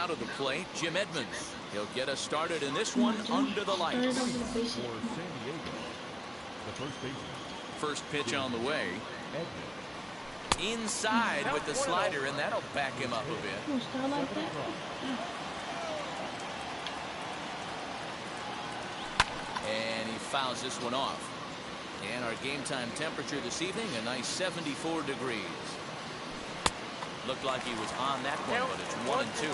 now to the plate, Jim Edmonds. He'll get us started in this one under the lights. First pitch on the way. Inside with the slider, and that'll back him up a bit. And he fouls this one off. And our game time temperature this evening, a nice 74 degrees. Looked like he was on that one, but it's 1-2.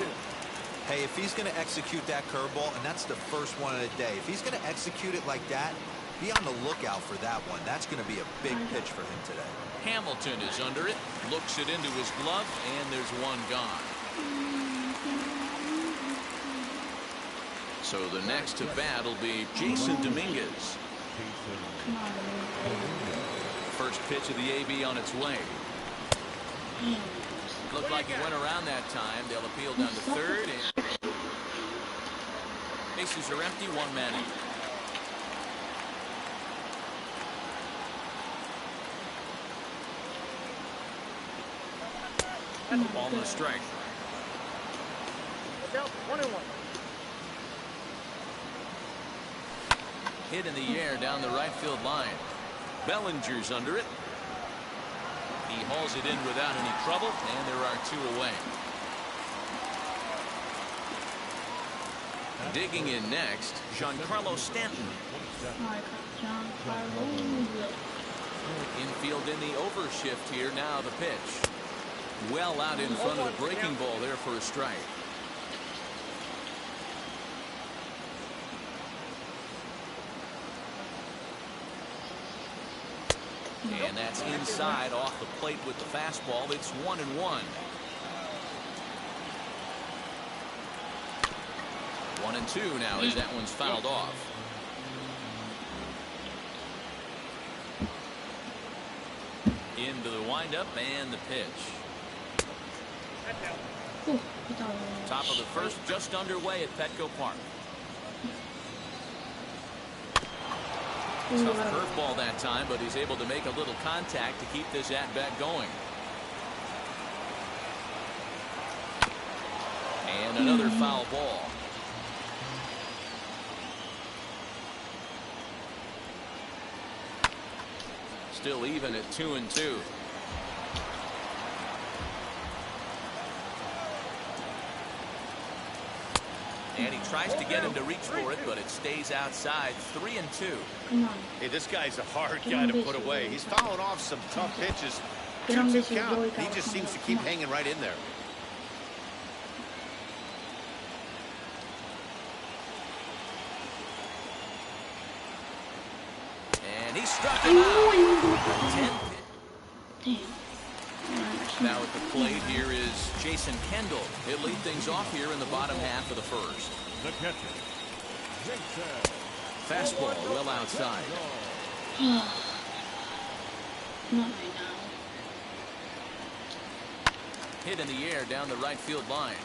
Hey, if he's going to execute that curveball, and that's the first one of the day, if he's going to execute it like that, be on the lookout for that one. That's going to be a big pitch for him today. Hamilton is under it, looks it into his glove, and there's one gone. So the next to bat will be Jason Dominguez. First pitch of the AB on its way. Looked like he went around that time. They'll appeal down to third. And bases are empty, one man in. Ball and a strike. Hit in the air down the right field line. Bellinger's under it. He hauls it in without any trouble, and there are two away. Digging in next, Giancarlo Stanton. Infield in the overshift here. Now the pitch. Well out in front of the breaking ball there for a strike. And that's inside off the plate with the fastball. It's 1-1. 1-2 now as that one's fouled off. Into the windup and the pitch. Top of the first, just underway at Petco Park. Tough curveball that time, but he's able to make a little contact to keep this at-bat going. And another foul ball. Still even at 2-2. And he tries to get him to reach for it, but it stays outside. 3-2. Hey, this guy's a hard guy to put away. He's fouling off some tough pitches. 2-2 count. He just seems to keep hanging right in there. And he struck him out. 10. Now at the plate here is Jason Kendall. He'll lead things off here in the bottom half of the first. The catcher, Jason. Fastball well outside. Not right now. Hit in the air down the right field line.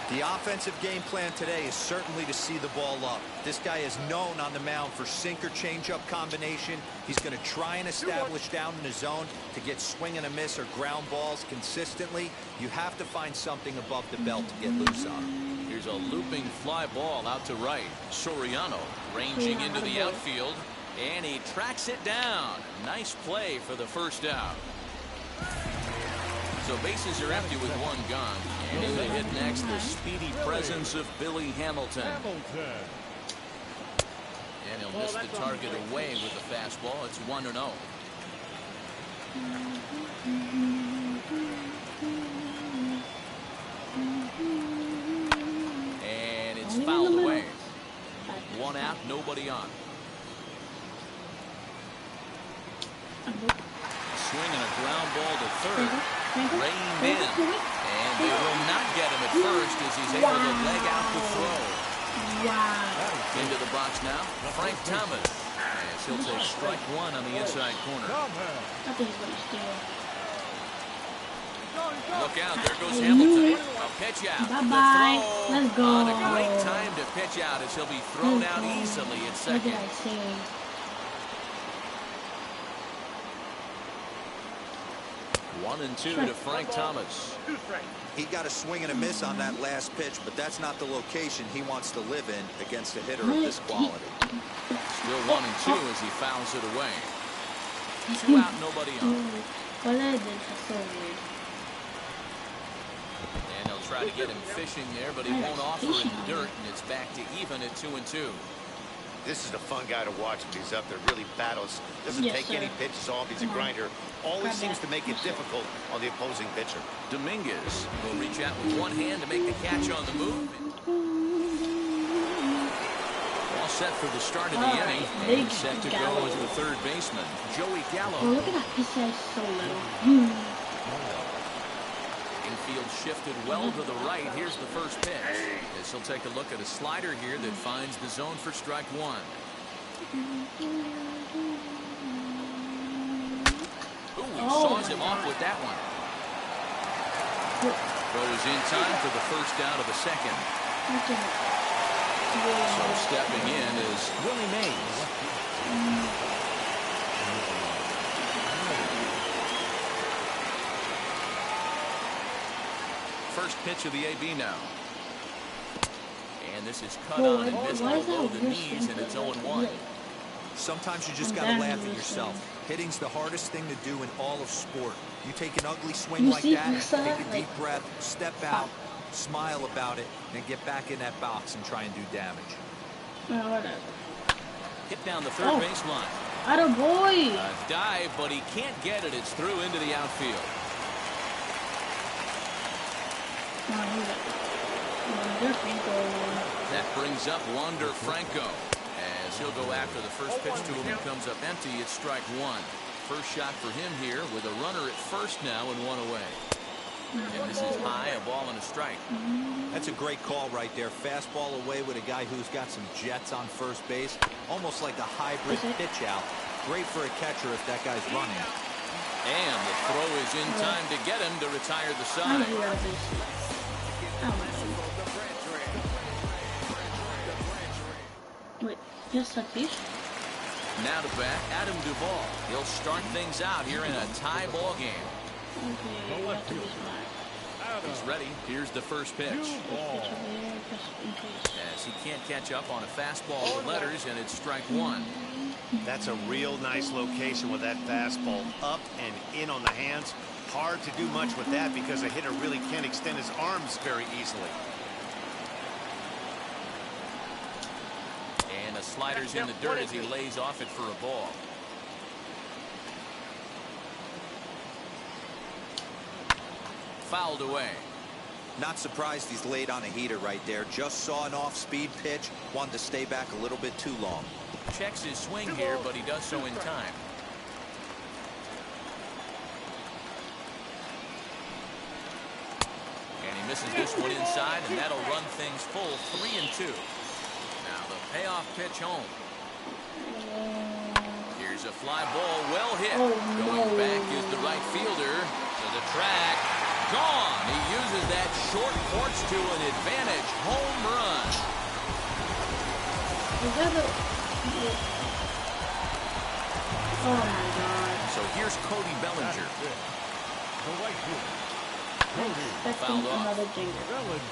The offensive game plan today is certainly to see the ball up. This guy is known on the mound for sinker changeup combination. He's going to try and establish down in the zone to get swing and a miss or ground balls consistently. You have to find something above the belt to get loose on. Here's a looping fly ball out to right. Soriano ranging into the outfield, and he tracks it down. Nice play for the first out. So bases are empty with one gone. And in the hit next, the speedy presence of Billy Hamilton. And he'll miss the target away with the fastball. It's 1-0. And it's fouled away. One out, nobody on. Swinging a ground ball to third. Reined in, and they will not get him at first as he's able to leg out the throw. Into the box now, Frank Thomas, as he'll take strike one on the inside corner. I think he's going to steal. Look out, there goes Hamilton. A pitch out. Bye-bye. Let's go. On a great time to pitch out as he'll be thrown out easily at second. What did I say? 1-2 to Frank Thomas. He got a swing and a miss on that last pitch, but that's not the location he wants to live in against a hitter of this quality. Still 1-2 as he fouls it away. 2 out, nobody on. And they'll try to get him fishing there, but he won't offer in the dirt, and it's back to even at 2-2. This is a fun guy to watch when he's up there. Really battles. Doesn't take any pitches off. He's a grinder. Always seems to make it difficult on the opposing pitcher. Dominguez will reach out with one hand to make the catch on the move. All set for the start of the inning. And set to go as the third baseman, Joey Gallo. Oh, look at that. His size so little. Infield shifted well to the right. Here's the first pitch. As he'll take a look at a slider here that finds the zone for strike one. Ooh, he saws him off with that one. Throws in time for the first out of the second. So stepping in is Willie Mays. First pitch of the AB now. And this is cut on and missed below the knees, and it's 0-1. Sometimes you just got to laugh at yourself. Hitting's the hardest thing to do in all of sport. You take an ugly swing like that, take a deep breath, step out, smile about it, and get back in that box and try and do damage. Hit down the third baseline. Attaboy! A dive, but he can't get it. It's through into the outfield. That brings up Wander Franco. As he'll go after the first pitch to him and comes up empty, it's strike one. First shot for him here with a runner at first now and one away. And this is high, a ball and a strike. That's a great call right there. Fastball away with a guy who's got some jets on first base. Almost like a hybrid pitch out. Great for a catcher if that guy's running. And the throw is in time to get him to retire the side. Wait, just like this? Now to bat, Adam Duvall. He'll start things out here in a tie ball game. He's ready. Here's the first pitch. As he can't catch up on a fastball with letters, and it's strike one. That's a real nice location with that fastball up and in on the hands. Hard to do much with that because a hitter really can't extend his arms very easily. And the slider's in the dirt as he lays off it for a ball. Fouled away. Not surprised he's laid on a heater right there. Just saw an off-speed pitch. Wanted to stay back a little bit too long. Checks his swing here, but he does so in time. And he misses this one inside, and that'll run things full 3-2. Now the payoff pitch home. Here's a fly ball, well hit. Going back is the right fielder to the track. Gone. He uses that short porch to an advantage home run. Oh my God. So here's Cody Bellinger. Fouled off.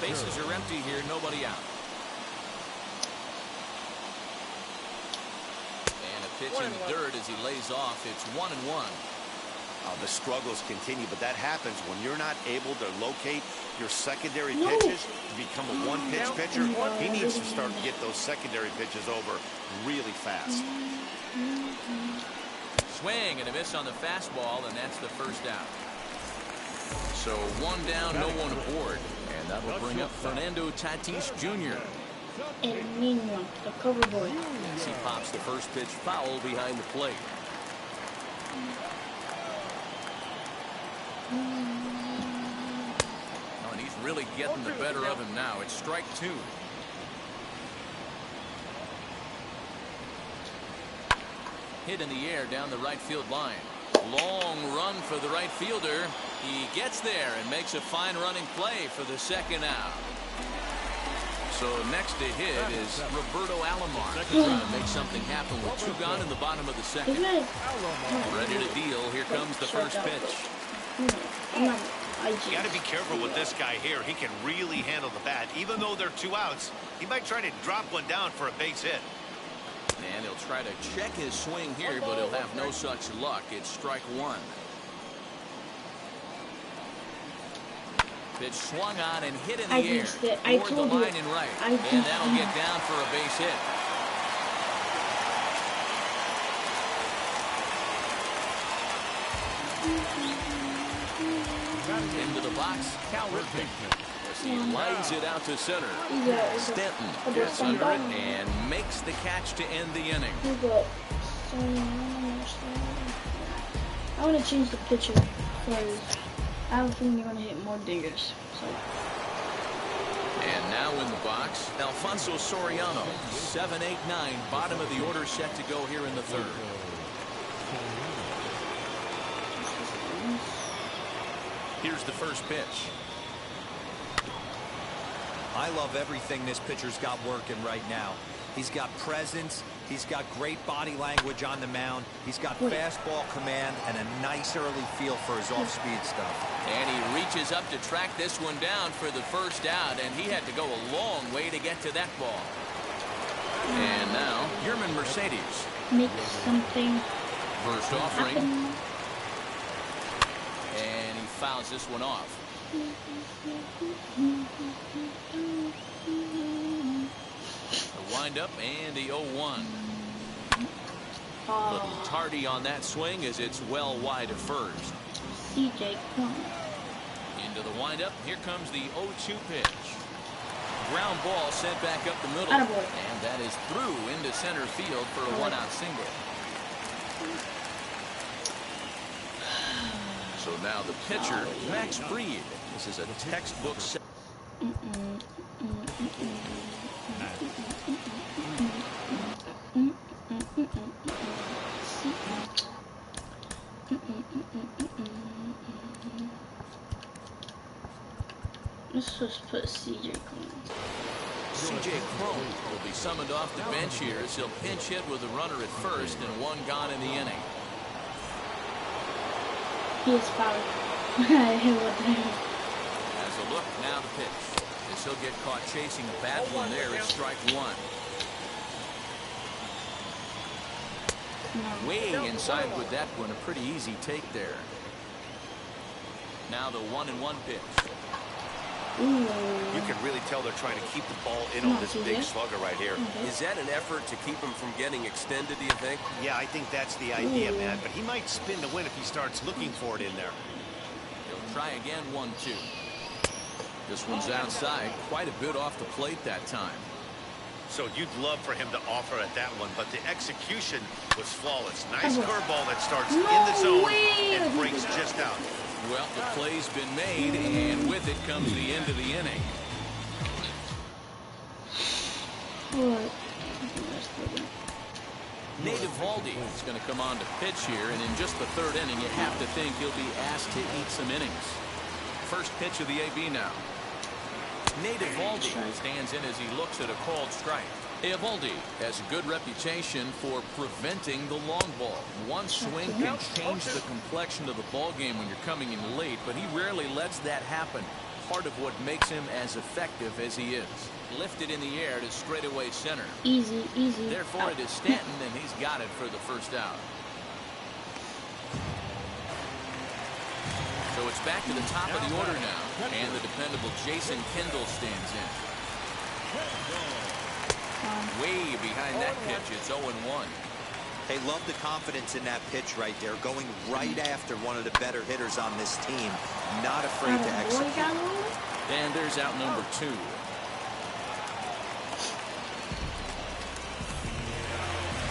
Bases are empty here, nobody out. And a pitch in the dirt as he lays off. It's 1-1. The struggles continue, but that happens when you're not able to locate your secondary pitches to become a one-pitch pitcher. He needs to start to get those secondary pitches over really fast. Swing and a miss on the fastball, and that's the first out. So one down, no one aboard, and that will bring up Fernando Tatis Jr. El Niño, the cover boy. As he pops the first pitch foul behind the plate. Oh, and he's really getting the better of him now. It's strike two. Hit in the air down the right field line. Long run for the right fielder. He gets there and makes a fine running play for the second out. So next to hit is Roberto Alomar, trying to make something happen with two gone in the bottom of the second. Ready to deal. Here comes the first pitch. I'm not. I You got to be careful with this guy here. He can really handle the bat. Even though they're 2 outs, he might try to drop one down for a base hit. And he'll try to check his swing here, but he'll have no such luck. It's strike one. Pitch swung on and hit in the air toward the line and right. And that'll get down for a base hit. Into the box, Cal Ripken. He lines it out to center. Stanton gets under it and makes the catch to end the inning. I want to change the pitcher because I have a feeling you're going to hit more dingers. So. And now in the box, Alfonso Soriano. 7, 8, 9, bottom of the order set to go here in the third. Here's the first pitch. I love everything this pitcher's got working right now. He's got presence. He's got great body language on the mound. He's got fastball command and a nice early feel for his off-speed stuff. And he reaches up to track this one down for the first out, and he had to go a long way to get to that ball. And now, Yerman Mercedes. Make something First offering. happen. And he fouls this one off. The windup and the 0-1. Little tardy on that swing as it's well wide of first. CJ, come on. Into the windup. Here comes the 0-2 pitch. Ground ball sent back up the middle. Attaboy. And that is through into center field for a one-out single. So now the pitcher, Max Fried. This is a textbook set. Let's just put CJ Cron. CJ Cron will be summoned off the bench here as he'll pinch hit with a runner at first and one gone in the inning. He is foul. What the hell? As a look, now the pitch. As he'll get caught chasing a bad one there, it's strike one. Way inside with that one, a pretty easy take there. Now the 1-1 pitch. You can really tell they're trying to keep the ball in on this big slugger right here. Is that an effort to keep him from getting extended, do you think? Yeah, I think that's the idea, man. But he might spin to win if he starts looking for it in there. He'll try again, 1-2. This one's outside, quite a bit off the plate that time. So you'd love for him to offer at that one, but the execution was flawless. Nice curveball that starts in the zone and breaks just out. Well, the play's been made, and with it comes the end of the inning. Nate Eovaldi is going to come on to pitch here, and in just the third inning, you have to think he'll be asked to eat some innings. First pitch of the AB now. Nate Eovaldi stands in as he looks at a called strike. Eovaldi has a good reputation for preventing the long ball. One swing can change the complexion of the ball game when you're coming in late, but he rarely lets that happen. Part of what makes him as effective as he is. Lifted in the air to straightaway center. Easy, easy. Therefore, it is Stanton, and he's got it for the first out. So it's back to the top of the order now, and the dependable Jason Kendall stands in. Way behind that pitch, it's 0-1. They love the confidence in that pitch right there, going right after one of the better hitters on this team, not afraid to execute. And there's out number 2.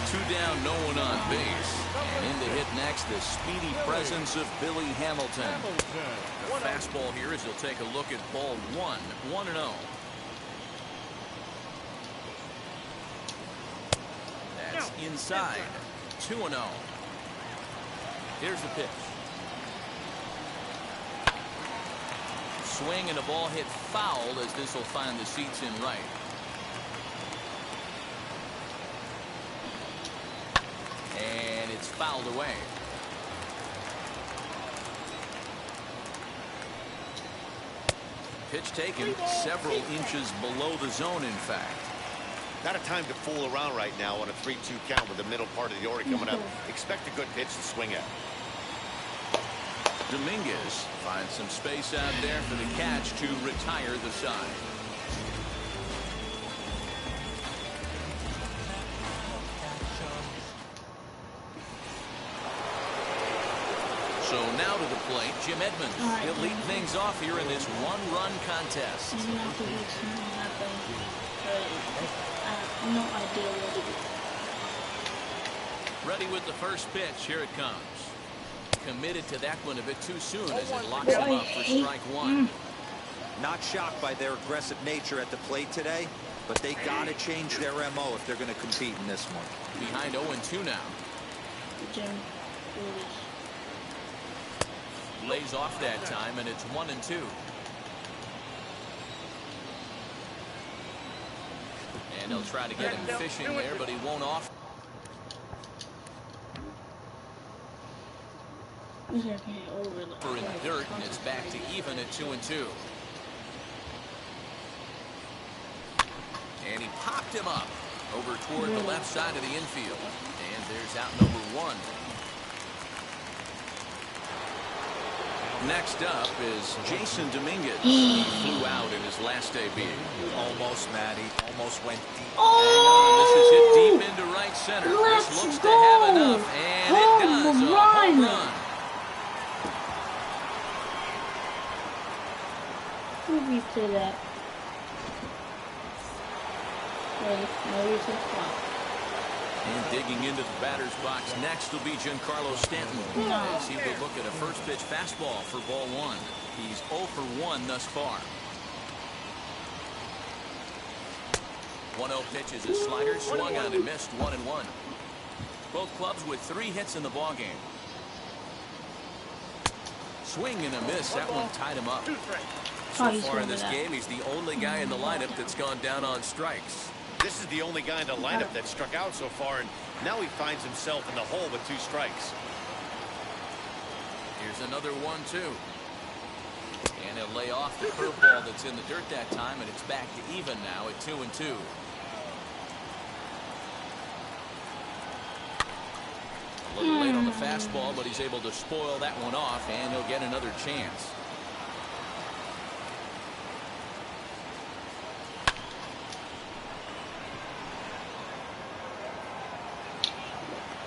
Two down, no one on base. And in to hit next, the speedy presence of Billy Hamilton. The fastball here as he'll take a look at ball 1, 1-0. That's inside, 2-0. Here's the pitch. Swing and a ball hit foul as this will find the seats in right. And it's fouled away. Pitch taken several inches below the zone, in fact. Not a time to fool around right now on a 3-2 count with the middle part of the order coming up. Expect a good pitch to swing at. Dominguez finds some space out there for the catch to retire the side. So now to the plate, Jim Edmonds. He'll lead things off here in this one-run contest. No idea what to do. Ready with the first pitch. Here it comes. Committed to that one a bit too soon as it locks him up for strike one. Not shocked by their aggressive nature at the plate today, but they got to change their MO if they're going to compete in this one. Behind 0-2 now. Jim. Lays off that time, and it's 1-2. And he'll try to get him fishing there, but he won't off. For in the dirt, and it's back to even at 2-2. And he popped him up over toward the left side of the infield. And there's out number one. Next up is Jason Dominguez. He flew out in his last debut. Almost, Matty. Almost went deep. This is hit deep into right center. This looks to have enough, and it does. A home run. Who replay that? No replay. And digging into the batter's box next will be Giancarlo Stanton. As he will look at a first pitch fastball for ball one. He's 0 for 1 thus far. 1-0 pitch is a slider, swung on and missed, 1-1. Both clubs with 3 hits in the ballgame. Swing and a miss. That one tied him up. So far in this game, he's the only guy in the lineup that's gone down on strikes. This is the only guy in the lineup that struck out so far, and now he finds himself in the hole with 2 strikes. Here's another 1-2. And he'll lay off the curveball that's in the dirt that time, and it's back to even now at 2-2. A little late on the fastball, but he's able to spoil that one off, and he'll get another chance.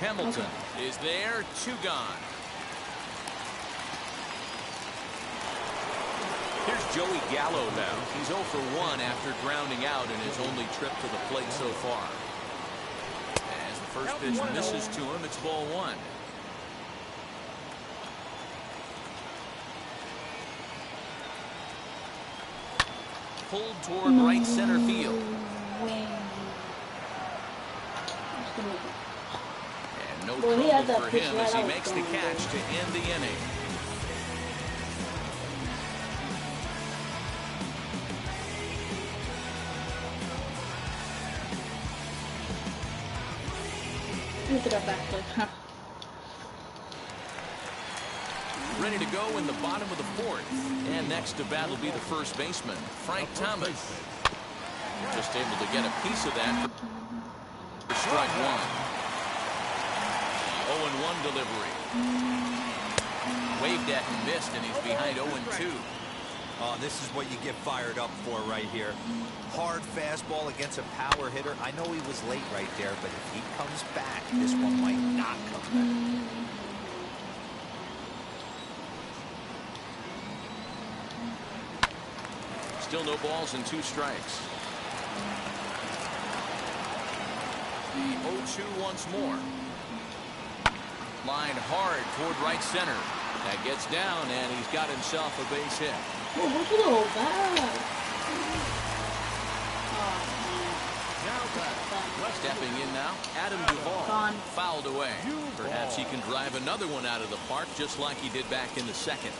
Hamilton is there, 2 gone. Here's Joey Gallo now. He's 0 for 1 after grounding out in his only trip to the plate so far. As the first pitch misses to him, it's ball 1. Pulled toward right center field. No trouble for him as he makes the catch to end the inning. Look at that back foot. Ready to go in the bottom of the 4th. And next to bat will be the first baseman, Frank Thomas. Just able to get a piece of that for strike 1. 0-1 delivery. Waved at and missed, and he's behind 0-2. Oh, this is what you get fired up for right here. Hard fastball against a power hitter. I know he was late right there, but if he comes back, this one might not come back. Still no balls and 2 strikes. The 0-2 once more. Line hard toward right center. That gets down, and he's got himself a base hit. Oh, look at all that. Stepping in now, Adam Duvall. Fouled away. Perhaps he can drive another one out of the park just like he did back in the 2nd.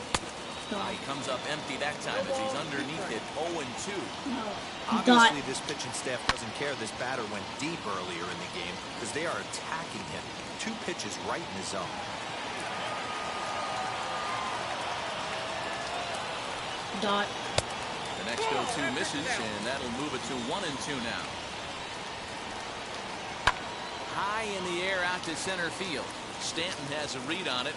He comes up empty that time as he's underneath it, 0-2. Obviously, this pitching staff doesn't care this batter went deep earlier in the game because they are attacking him. 2 pitches right in his zone. Dot. The Next 0-2 misses, and that'll move it to 1-2 now. High in the air out to center field. Stanton has a read on it.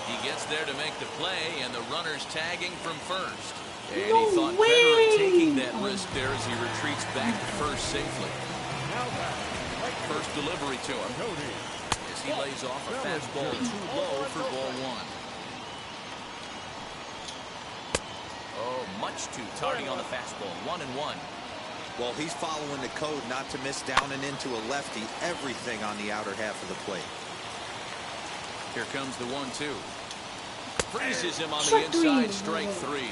He gets there to make the play, and the runner's tagging from first. And he thought better of taking that risk there as he retreats back to first safely. First delivery to him as he lays off a fastball too low for ball one. Oh, much too tardy on the fastball. 1-1. Well, he's following the code not to miss down and into a lefty. Everything on the outer half of the plate. Here comes the 1-2. Freezes him on the inside, strike three.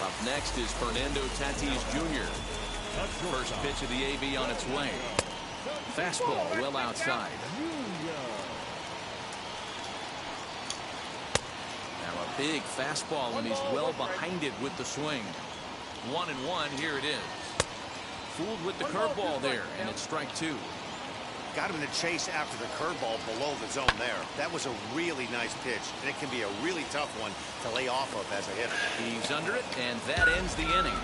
Up next is Fernando Tatis Jr. First pitch of the AB on its way. Fastball well outside. Now a big fastball, and he's well behind it with the swing. 1-1, here it is. Fooled with the curveball there, and it's strike two. Got him in the chase after the curveball below the zone there. That was a really nice pitch, and it can be a really tough one to lay off of as a hitter. He's under it, and that ends the inning.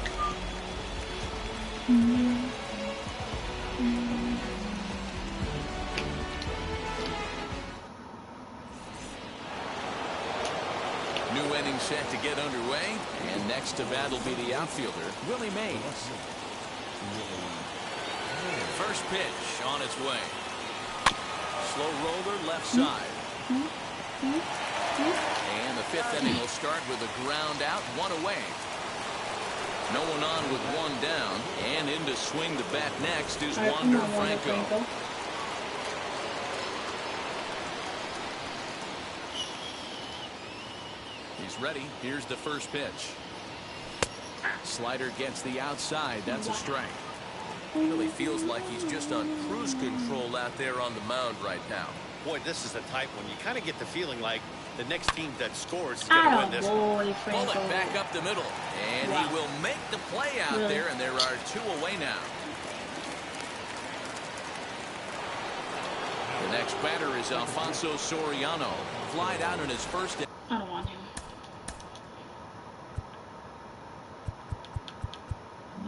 New inning set to get underway, and next to bat will be the outfielder, Willie Mays. First pitch on its way. Slow roller left side. And the fifth inning will start with a ground out, one away. No one on with one down, and in to swing the bat next is Wander Franco. He's ready. Here's the first pitch. Slider gets the outside. That's a strike. Really feels like he's just on cruise control out there on the mound right now. Boy, this is a tight one. You kind of get the feeling like the next team that scores is going to win this one. Pull it back up the middle, and he will make the play out there, and there are two away now. The next batter is Alfonso Soriano. Flied out in his first. I don't want him.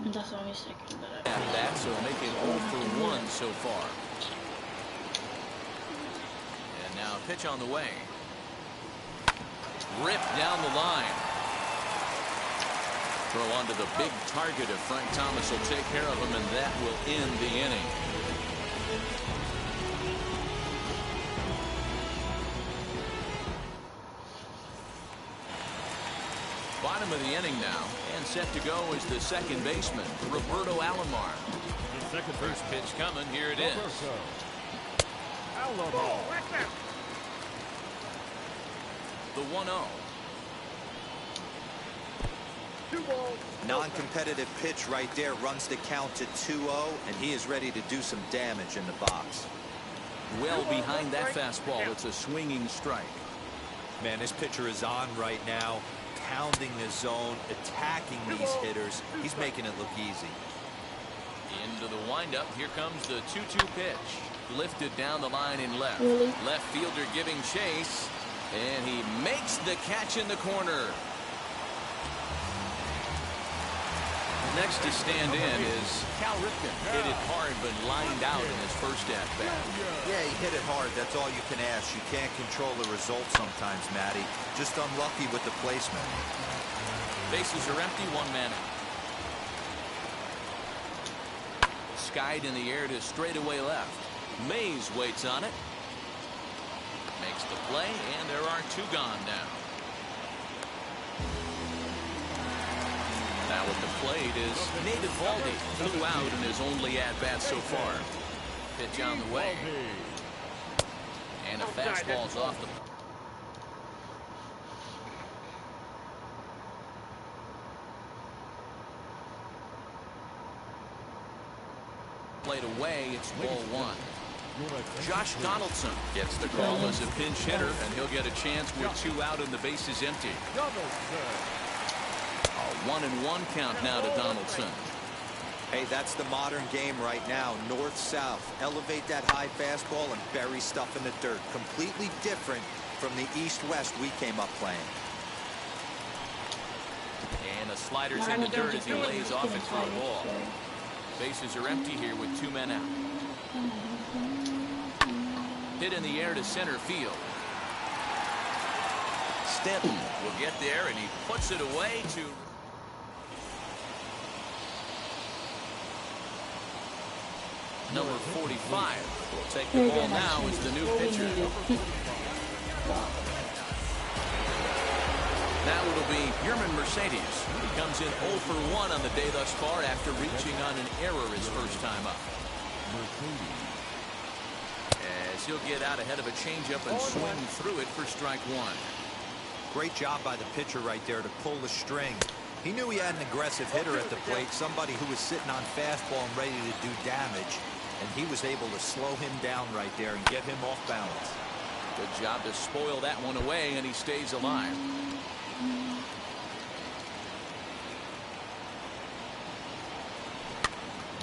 That's only second that I that, so make it 0 for 1 so far. And now a pitch on the way. Ripped down the line. Throw onto the big target if Frank Thomas will take care of him, and that will end the inning. Bottom of the inning now, and set to go is the second baseman, Roberto Alomar. First pitch coming, here it is. The 1-0. Non-competitive pitch right there, runs the count to 2-0, and he is ready to do some damage in the box. Well behind that fastball, it's a swinging strike. Man, this pitcher is on right now, pounding the zone, attacking these hitters. He's making it look easy. Into the windup, here comes the 2-2 pitch. Lifted down the line in left. Left fielder giving chase, and he makes the catch in the corner. Next to stand in is Cal Ripken. Hit it hard, but lined out in his first at-bat. Yeah, he hit it hard. That's all you can ask. You can't control the result sometimes, Matty. Just unlucky with the placement. Bases are empty, one man out. Skied in the air to straightaway left. Mays waits on it. Makes the play, and there are two gone now. Now at the plate is Nate Eovaldi. Flew out in his only at-bat so far. Pitch on the way. And a fastball's off the plate away. It's ball one. Josh Donaldson gets the call as a pinch hitter, and he'll get a chance with two out and the bases empty. A 1-1 count now to Donaldson. Hey, that's the modern game right now. North-south. Elevate that high fastball and bury stuff in the dirt. Completely different from the east-west we came up playing. And the slider's in the dirt as he lays off it for a ball. Bases are empty here with 2 men out. Hit in the air to center field. Stanton will get there, and he puts it away to... Number 45 will take the ball now as the new pitcher. Now it'll be Yerman Mercedes. He comes in 0 for 1 on the day thus far after reaching on an error his first time up. As he'll get out ahead of a changeup and swing through it for strike 1. Great job by the pitcher right there to pull the string. He knew he had an aggressive hitter at the plate, somebody who was sitting on fastball and ready to do damage, and he was able to slow him down right there and get him off balance. Good job to spoil that one away, and he stays alive.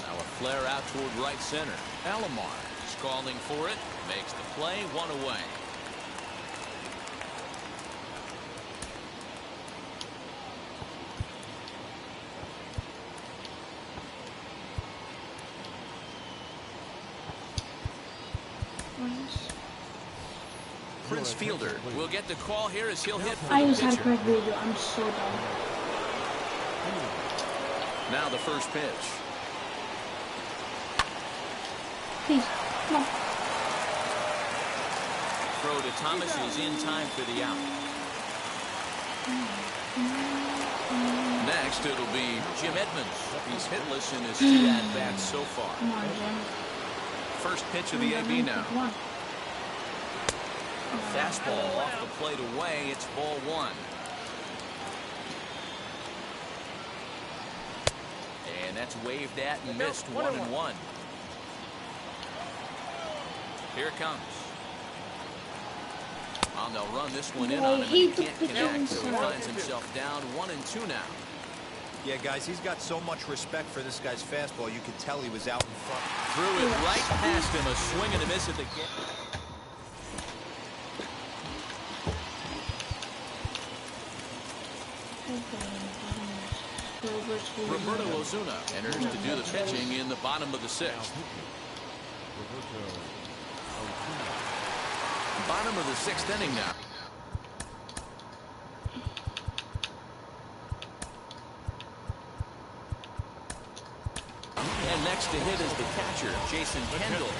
Now a flare out toward right center. Alomar is calling for it, makes the play, 1 away. Prince Fielder will get the call here as he'll hit for I the just had pitcher. correct video. I'm so dumb. Now the first pitch. Please, come on. Throw to Thomas is in time for the out. Next it'll be Jim Edmonds. He's hitless in his 2 at-bats so far. Come on, Jim. First pitch of the AB now. Come on. Fastball off the plate away. It's ball 1. And that's waved at and missed. 1-1. Here it comes. Well, they'll run this one in on him, and he can't connect, so he finds himself down 1-2 now. Yeah, guys, he's got so much respect for this guy's fastball. You could tell he was out in front. Threw it right past him. A swing and a miss at the get. Roberto Ozuna enters to do the pitching in the bottom of the 6th. Bottom of the 6th inning now. And next to hit is the catcher, Jason Kendall.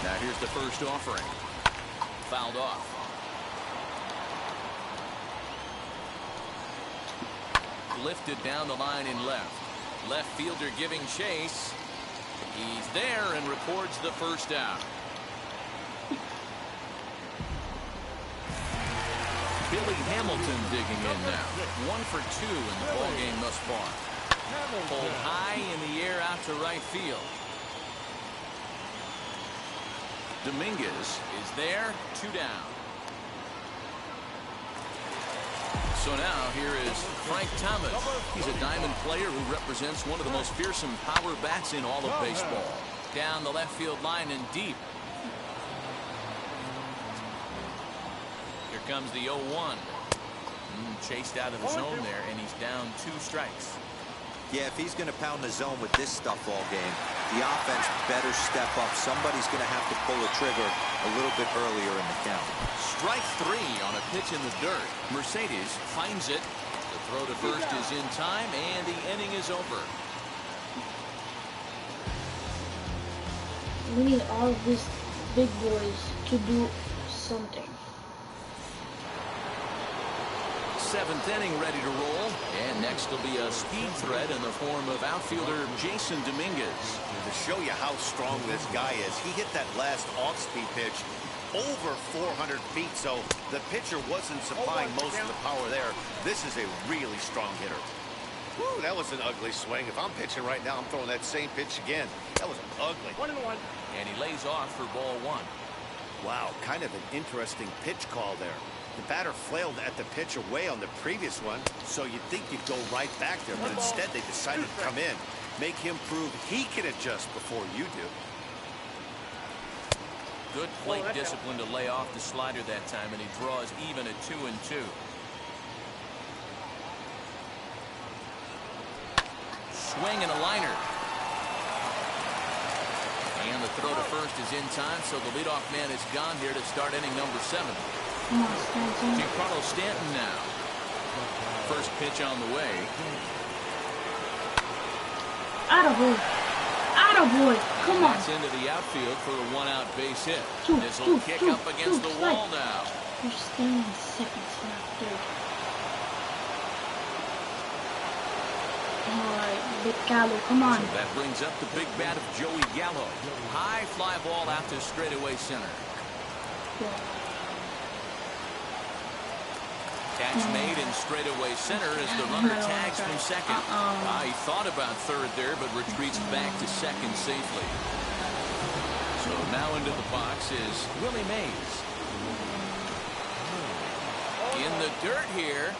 Now here's the first offering. Fouled off. Lifted down the line in left. Left fielder giving chase. He's there and records the first out. Billy Hamilton digging in now. 1 for 2 in the ball game thus far. Pulled high in the air out to right field. Dominguez is there, 2 down. So now here is Frank Thomas. He's a diamond player who represents one of the most fearsome power bats in all of baseball. Down the left field line and deep. Here comes the 0-1. Chased out of the zone there, and he's down 2 strikes. Yeah, if he's going to pound the zone with this stuff all game, the offense better step up. Somebody's going to have to pull the trigger a little bit earlier in the count. Strike 3 on a pitch in the dirt. Mercedes finds it. The throw to first is in time, and the inning is over. We need all of these big boys to do something. 7th inning ready to roll. And next will be a speed threat in the form of outfielder Jason Dominguez. To show you how strong this guy is, he hit that last off-speed pitch over 400 feet, so the pitcher wasn't supplying most of the power there. This is a really strong hitter. Woo, that was an ugly swing. If I'm pitching right now, I'm throwing that same pitch again. That was ugly. 1-1. And he lays off for ball 1. Wow, kind of an interesting pitch call there. The batter flailed at the pitch away on the previous one, so you'd think you'd go right back there, but instead they decided to come in, make him prove he can adjust before you do. Good plate discipline to lay off the slider that time, and he draws even at 2-2. Swing and a liner. And the throw to first is in time, so the leadoff man is gone here to start inning number 7. Giancarlo Stanton now. First pitch on the way. Attaboy. Attaboy. Come on. That's into the outfield for a 1-out base hit. Two, This will two, kick two, up against two, the strike. wall now. You're staying in second, not third. Alright, Big Gallo, come on. So that brings up the big bat of Joey Gallo. High fly ball out to straightaway center. Yeah. Catch made in straightaway center as the runner tags from second. He thought about third there, but retreats back to second safely. So now into the box is Willie Mays. In the dirt here.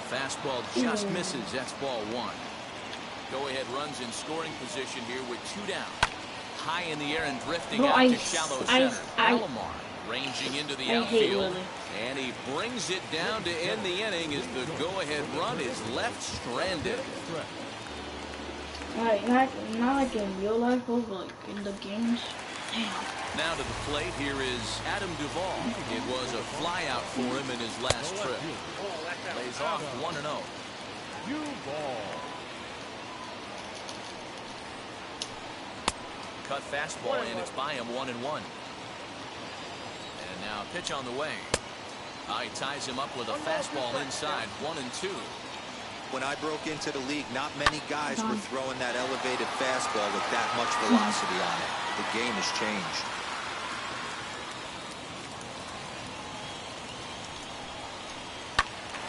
Fastball just misses. That's ball 1. Go-ahead runs in scoring position here with 2 down. High in the air and drifting out to shallow center. Alomar ranging into the outfield. And he brings it down to end the inning as the go-ahead run is left stranded. Alright, not like in real life, but like in the games. Damn. Now to the plate, here is Adam Duvall. It was a flyout for him in his last trip. Lays off 1-0. Cut fastball, and it's by him 1-1. And now a pitch on the way. He ties him up with a fastball inside, 1-2. When I broke into the league, not many guys were throwing that elevated fastball with that much velocity on it. The game has changed.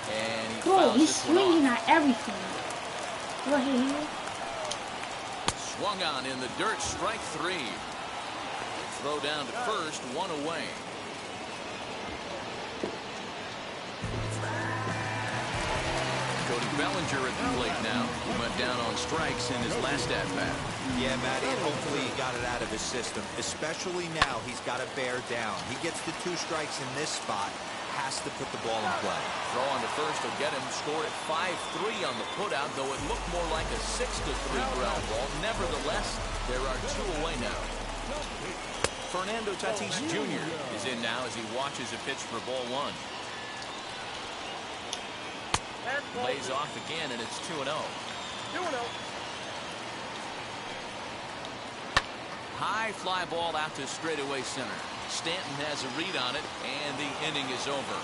And Bro, he's swinging at everything. Right here. Swung on in the dirt, strike 3. Throw down to first, 1 away. Cody Bellinger at the plate now. He went down on strikes in his last at-bat. Yeah, Matty, and hopefully he got it out of his system. Especially now, he's got to bear down. He gets the 2 strikes in this spot. Has to put the ball in play. Throw on to first will get him scored at 5-3 on the putout, though it looked more like a 6-3 ground ball. Nevertheless, there are 2 away now. Fernando Tatis Jr. is in now as he watches a pitch for ball 1. Lays off again, and it's 2-0. High fly ball out to straightaway center. Stanton has a read on it, and the inning is over.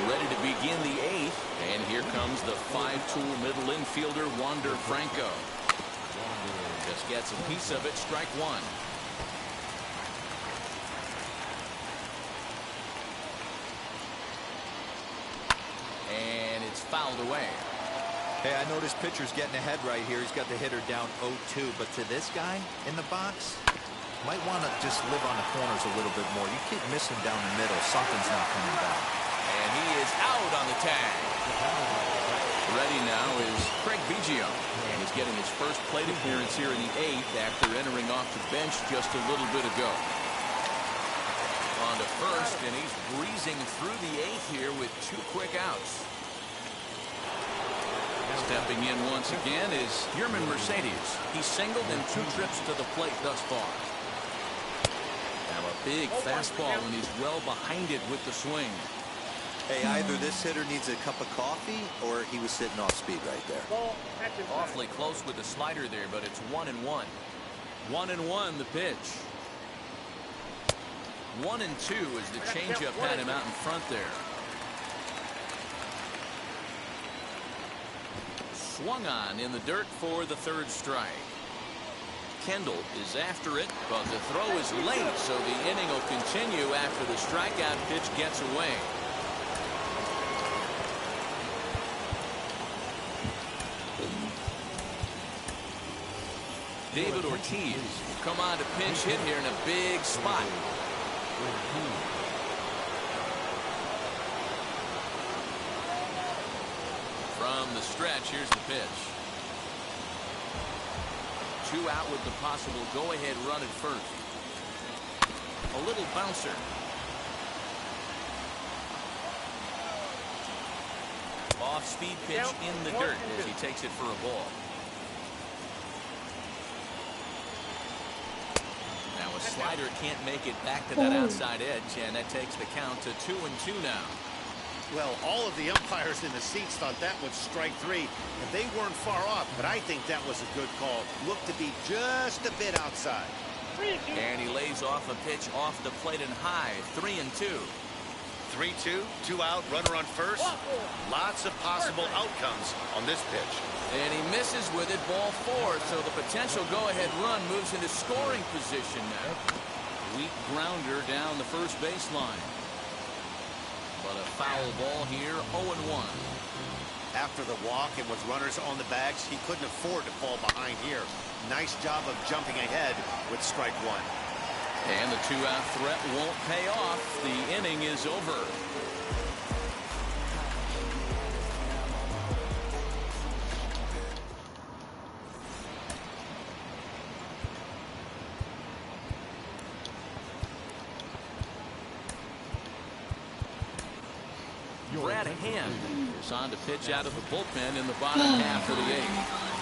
Ready to begin the 8th, and here comes the 5-tool middle infielder, Wander Franco. Just gets a piece of it, strike 1. And it's fouled away. Hey, I noticed pitcher's getting ahead right here. He's got the hitter down 0-2, but to this guy in the box, might want to just live on the corners a little bit more. You keep missing down the middle, something's not coming back. And he is out on the tag. Ready now is Craig Biggio. And he's getting his first plate appearance here in the 8th after entering off the bench just a little bit ago. On to first, and he's breezing through the 8th here with 2 quick outs. Stepping in once again is Yerman Mercedes. He's singled in 2 trips to the plate thus far. Now a big fastball, and he's well behind it with the swing. Hey, either this hitter needs a cup of coffee or he was sitting off speed right there. Awfully close with the slider there, but it's 1-1. 1-1 the pitch. 1-2 as the changeup had him out in front there. Swung on in the dirt for the 3rd strike. Kendall is after it, but the throw is late, so the inning will continue after the strikeout pitch gets away. David Ortiz will come on to pinch hit here in a big spot. From the stretch, here's the pitch. 2 out with the possible go-ahead run at first. A little bouncer. Off-speed pitch in the dirt as he takes it for a ball. Now a slider can't make it back to that outside edge, and that takes the count to 2-2 now. Well, all of the umpires in the seats thought that was strike 3, and they weren't far off, but I think that was a good call. Looked to be just a bit outside. And he lays off a pitch off the plate and high. 3-2. 3-2, 2 out, runner on first. Lots of possible outcomes on this pitch. And he misses with it, ball 4, so the potential go-ahead run moves into scoring position now. Weak grounder down the first baseline. But a foul ball here, 0-1. After the walk and with runners on the bags, he couldn't afford to fall behind here. Nice job of jumping ahead with strike 1. And the 2-out threat won't pay off. The inning is over. Brad Hand is on to pitch out of the bullpen in the bottom half of the 8th.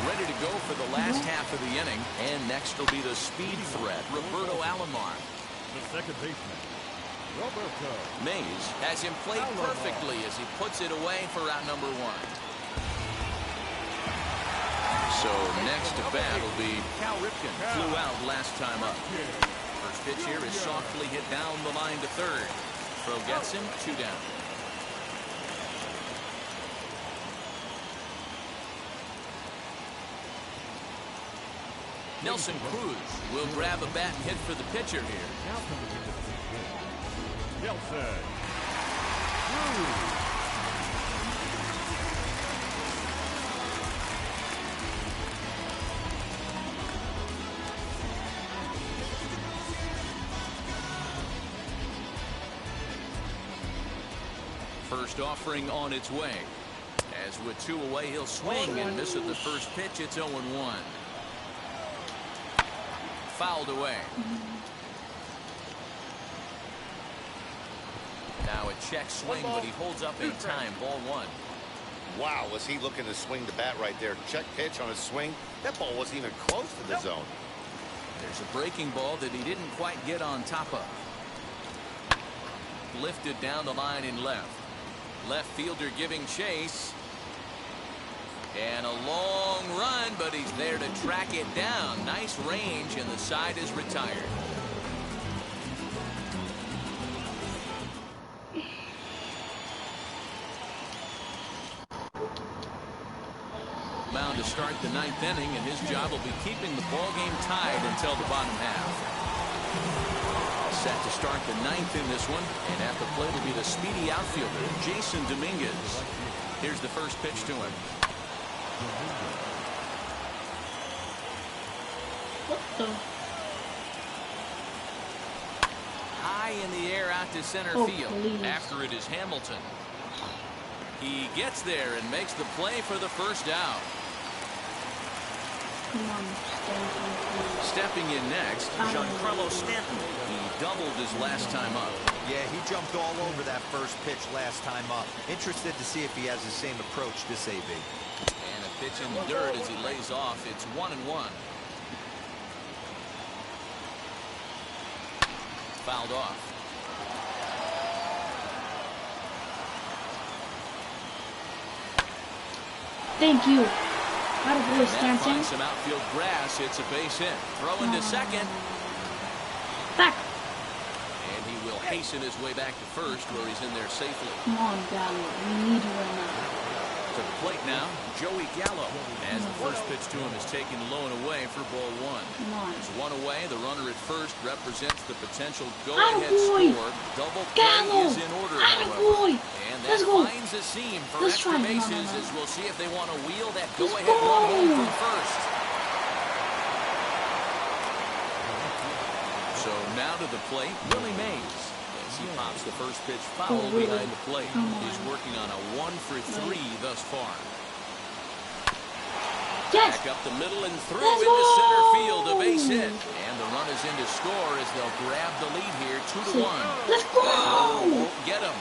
Ready to go for the last half of the inning. And next will be the speed threat, Roberto Alomar. The second baseman, Roberto. Mays has him played perfectly as he puts it away for out number 1. So next to bat will be Cal Ripken. Flew out last time up. First pitch here is softly hit down the line to third. Throw gets him, 2 down. Nelson Cruz will grab a bat and hit for the pitcher here. Now coming into the game, Nelson Cruz. First offering on its way. As with 2 away, he'll swing and miss at the first pitch. It's 0-1. Fouled away. Now a check swing, but he holds up in time. Ball 1. Wow, was he looking to swing the bat right there. Check pitch on his swing. That ball wasn't even close to the zone. There's a breaking ball that he didn't quite get on top of. Lifted down the line in left. Left fielder giving chase. And a long run, but he's there to track it down. Nice range, and the side is retired. Bound to start the 9th inning, and his job will be keeping the ball game tied until the bottom half. Set to start the 9th in this one, and at the plate will be the speedy outfielder, Jason Dominguez. Here's the first pitch to him. What the? High in the air out to center field. Please. After it is Hamilton. He gets there and makes the play for the first out. Come on, Stanton. Stepping in next, Giancarlo Stanton. He doubled his last time up. Yeah, he jumped all over that first pitch last time up. Interested to see if he has the same approach this AB. And a pitch in the dirt as he lays off. It's 1-1. Fouled off. Thank you. How to boy, That Stanton. finds some outfield grass. It's a base hit. Throw into second. Back. And he will hasten his way back to first, where he's in there safely. Come on, Gallo. We need you right now. To the plate now, Joey Gallo. As the first pitch to him is taken low and away for ball 1. Come on. There's 1 away. The runner at first represents the potential go-ahead Attaboy! score. Double Gallo! play is in order, however. Attaboy! And Let's that go. finds a seam for Let's extra try. No, bases no, no. as we'll see if they want to wheel that Let's go-ahead run home go. from first. Now to the plate, Willie Mays. As he pops the first pitch foul behind the plate. He's working on a 1-for-3 thus far. Yes. Back up the middle and through into center field, a base hit. And the run is in to score as they'll grab the lead here, 2-1. Let's go! Won't get him.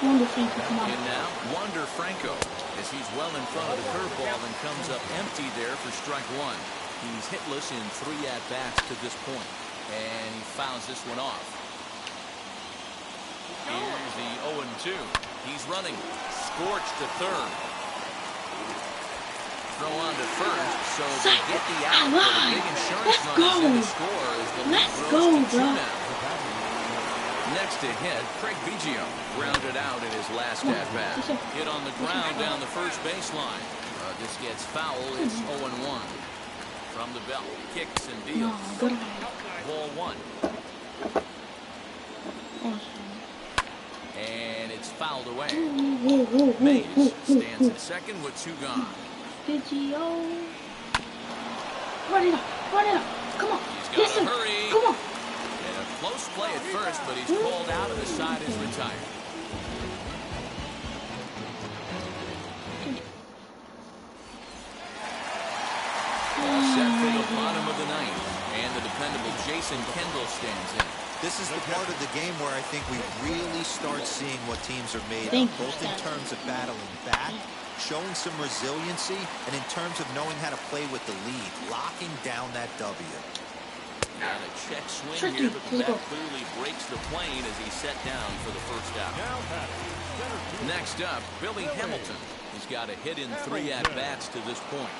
Wander Franco, come on. And now, Wander Franco, as he's well in front of the curveball and comes up empty there for strike one. He's hitless in 3 at-bats to this point. And he fouls this one off. Here's the 0-2. He's running. Scorched to third. Throw on to first, so they get the out. But a big insurance run is in to score as the lead grows to 2 now. Next to hit, Craig Biggio grounded out in his last at-bat. Hit on the ground down the first baseline. This gets foul. It's 0-1. From the belt, kicks and deals. Ball 1. And it's fouled away. Mays stands at second with 2 gone. Biggio. Run it up. Run it up. Come on. He's got to hurry. Come on. And a close play at first, but he's called out and the side is retired. All set for the bottom of the ninth. And the dependable Jason Kendall stands in. This is the part of the game where I think we really start seeing what teams are made of, both in terms of battling back, showing some resiliency, and in terms of knowing how to play with the lead, locking down that W. And a check swing here, but the bat clearly breaks the plane as he's set down for the first out. Next up, Billy Hamilton. He's got a hit in 3 at-bats to this point.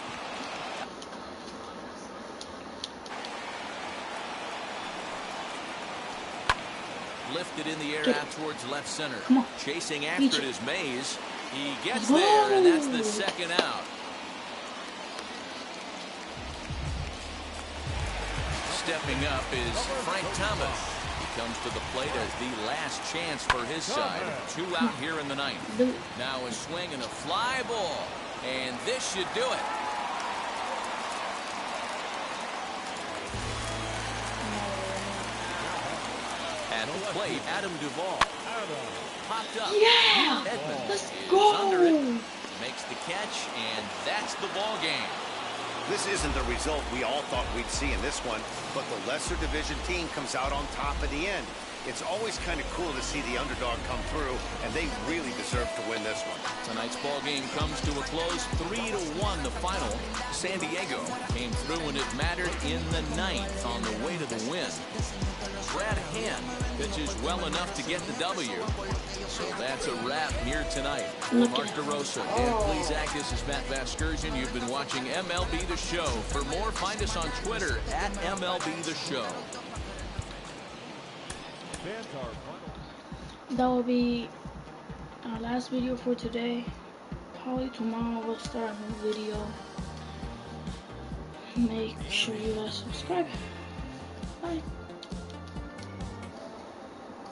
Lifted in the air out towards left center. Chasing after it is Mays. He gets there, and that's the second out. Stepping up is Frank Thomas. He comes to the plate as the last chance for his side. 2 out here in the ninth. Now a swing and a fly ball. And this should do it. At the plate, Adam Duvall. Popped up. Yeah! Edmonds Let's is go! under it. Makes the catch, and that's the ball game. This isn't the result we all thought we'd see in this one, but the lesser division team comes out on top at the end. It's always kind of cool to see the underdog come through, and they really deserve to win this one. Tonight's ball game comes to a close, 3-1 the final. San Diego came through when it mattered in the ninth on the way to the win. Brad Hand pitches well enough to get the W. So that's a wrap here tonight. For Mark DeRosa and Please Act, this is Matt Vasgersian. You've been watching MLB The Show. For more, find us on Twitter at MLB The Show. That will be our last video for today. Probably tomorrow we'll start a new video. Make sure you guys subscribe. Bye.